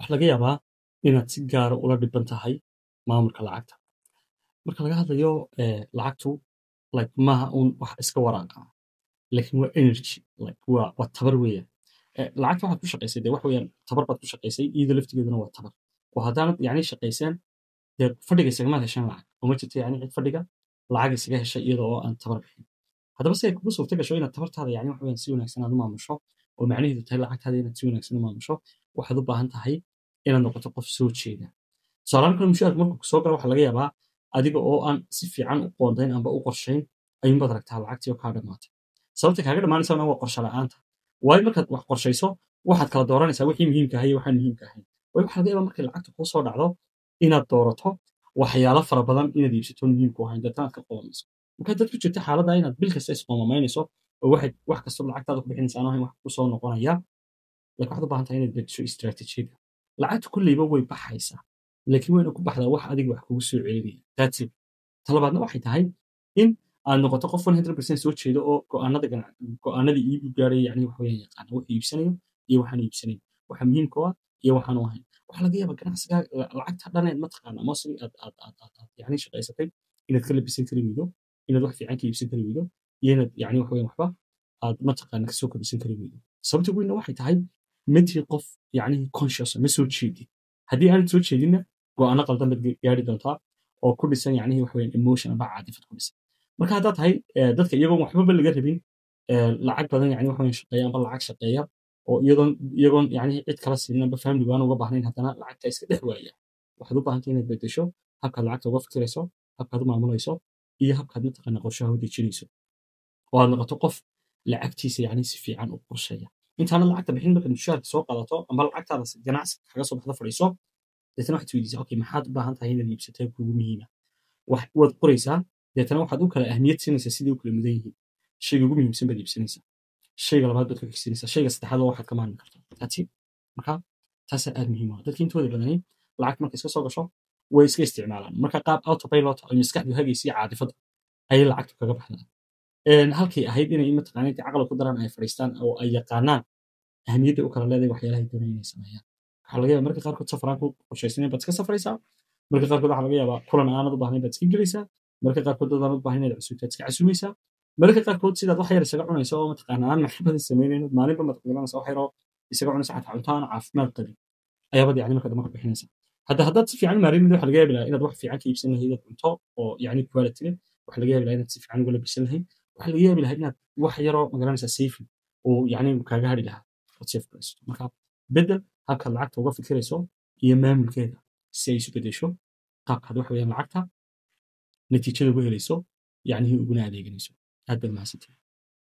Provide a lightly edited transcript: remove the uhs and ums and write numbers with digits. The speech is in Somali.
waxa laga yaabaa inaad si gaara ula dhiban tahay maamulka lacagta. Marka laga hadlayo lacagtu like maaha uun wax iska waraaqa ah, laakiin waa energy, like waa tabar weeyaan. Lacagta waxaad ku shaqaysay dee wax weeyaan tabar baad ku shaqaysay, iyada laftigeeduna waa tabar. Oo haddaanad yacni shaqaysaan dee fadhiga isagamaad heshaan lacag, oo ma jirto yacni cid fadhiga lacag isaga heshay iyada oo aan tabar bixin. Haddaba si ay kugu suurta gasho inaad tabartaada yacni wax weeyaan si wanaagsan aad u maamusho, oo macnaheedu tahay lacagtaada inaad si wanaagsan u maamusho, waxaad u baahan tahay inaad noqoto qof soo jeeda. Tusaale ahaan kale mushaharka markuu kusoo galo waxaa laga yaabaa adiga oo aan si fiican u qoondayn amba u qorshayn ayuunbaad aragtaa lacagtii oo kaa dhamaatay. Sababta kaaga dhamaanaysana waa qorshe la'aanta. Waayo markaad wax qorshayso waxaad kala dooranaysaa wixii muhiimka ahaa iyo waxaan muhiimka ahayn. Waayo waxaa laga yaabaa markay lacagtu kuu soo dhacdo inaad doorato waxyaalo fara badan inaad iibsato oon muhiim kuu ahayn, deetana aad ka qoomamayso. Marka haddaad ku jirto xaaladda inaad bil kasta isqoomamaynayso oo wax kastoo lacagtaada ku bixinaysa aan ahayn wax kusoo noqonaya, laakiin waxaad u baahan tahay inaad dejiso istiraatiijiyada. Lacagtu kolleyba way baxaysaa, laakiin waa inay ku baxdaa wax adiga wax kugu soo celinaya. That's it. Ta labaadna waxay tahay in aad noqoto qof 100% soo jeeda oo go'aanada iigu gaaraya yacni wax weeyaan yaqaana wuxuu iibsanayo iyo waxaan iibsanayn, waxa muhiimka u ah iyo waxaan u ahayn. Waxaa laga yaabaa ganacsigaaga lacagta dhan mataqaanaa mostly aad yacni shaqaysatay inaad ka labisan kari weydo, inaad wax fiican ka iibsan kari weydo, iyo inaad yacni wax weeyaan waxba aad mataqaanaa ka soo kordhisan kari weydo. Sababta ugu weynna waxay tahay ma tihid qof yacni conscious ah, ma soo jeedid. Haddii aanad soo jeedinna go'aano qaldan baad gaari doontaa oo ku dhisan yacni wax weeyaan emotion amba caadifad ku dhisan. Marka haddaad tahay dadka iyagoon waxbaba laga rabin lacag badan yacni wax weeyaan shaqeeya amba lacag shaqeeya oo iyagoon yacni cid kala siinin amba family aan uga baahnayn haddana lacagta iska dhex waaya. Waxaad u baahan tahay inaad beddesho habkaad lacagta uga fikirayso, habkaad u maamulayso, iyo habkaad mataqaanaa qorshaha u dejinayso. Oo aad noqoto qof lacagtiisa yacni si fiican u qorsheeya. Intaanad lacagta bixin markaad mushaharka soo qaadato amba lacagtaada ganacsi kaga soo baxdo fadhiiso, deetana waxaad isweydiisaa okay maxaad u baahan tahay inaad iibsato kugu muhiima. Waad qoraysaa, deetana waxaad u kala ahmiyad siinaysaa sidii u kala mudan yihiin. Shayga ugu muhiimsan baad iibsanaysaa. Shayga labaad baad ku xigsiinaysaa. Shayga saddexaad waa waxaad ka maarmi karto. That's it. Marka taasaa aad muhiim u ah. Dadka intooda badani lacagta markay iska soo gasho way iska isticmaalaan. Marka qaab autopilot oo maskaxdu hagaysa iyo caadifada ayay lacagtu kaga baxdaa. Halkay ahayd inay mataqaanaa inta caqli ku daraan ay fadhiistaan oo ay yaqaanaan ahmiyadda u kala leedahay waxyaalaha ay doonayaan inay sameeyaan. Waxaa laga yaabaa marka qaarkood safar aan ku qorshaysanayn baad iska safraysaa. Marka qaarkood waxaa laga yaabaa kulan aanad u baahnayn baad iska gelaysaa. Marka qaarkood dad aanad u baahnayn inaad casuumtaad iska casuumaysaa. Marka qaarkood sidaad wax yar isaga cunayso oo mataqaanaa aan maxba badan samaynayn maalinba maad qiimanaysaa wax yar oo isaga cunaysa xataa cunto aan caafimaad qabin ayaabad yacni marka dambe ka bixinaysaa. Haddaad si fiican u maareynayso waxaa laga yaabi lahaa inaad wax fiican ka iibsan lahayd inaad cunto oo yacni quality leh. Waxaa laga yaabi lahaa inaad si fiican uga labisan lahayd. Waxaa laga yaabi lahaa inaad wax yaroo magaranaysaa saving oo yacni kaaga hadhi lahaa ood save garaysato. Marka beddel habkaad lacagta uga fikirayso iyo maamulkeeda si ay isu beddesho qaabkaad wax weeyaan lacagta natiijada uga helayso yacni uguna adeeganayso. Aad baad mahadsantahay.